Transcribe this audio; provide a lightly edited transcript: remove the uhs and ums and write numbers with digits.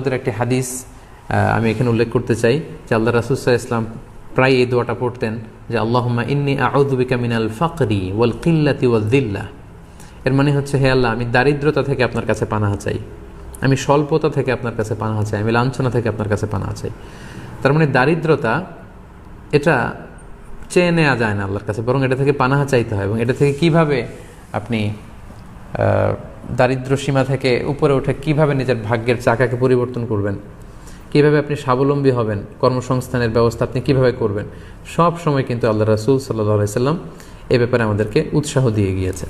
ওদের একটি হাদিস আমি এখানে উল্লেখ করতে চাই যে আল্লাহ রাসূল সাল্লাল্লাহু আলাইহি ওয়াসাল্লাম প্রায় এই দোয়াটা পড়তেন যে আল্লাহুম্মা ইন্নী আউযু বিকা মিনাল ফাকরি ওয়াল কিল্লাতি ওয়াল যিল্লা। এর মানে হচ্ছে, হে আল্লাহ, আমি দারিদ্রতা থেকে আপনার কাছে পানাহা চাই, আমি স্বল্পতা থেকে আপনার কাছে পানাহা চাই, আমি লাঞ্ছনা থেকে আপনার কাছে পানাহা চাই। তার মানে দারিদ্রতা এটা চেয়ে নেওয়া যায় না আল্লাহর কাছে, বরং এটা থেকে পানাহা চাইতে হয়। এবং এটা থেকে কিভাবে আপনি দারিদ্র সীমা থেকে উপরে উঠে কিভাবে নিজের ভাগ্যের চাকাকে পরিবর্তন করবেন, কিভাবে আপনি স্বাবলম্বী হবেন, কর্মসংস্থানের ব্যবস্থা আপনি কিভাবে করবেন, সব সময় কিন্তু আল্লাহ রাসূল সাল্লাল্লাহু আলাইহি ওয়াসাল্লাম এ ব্যাপারে আমাদেরকে উৎসাহ দিয়ে গিয়েছে।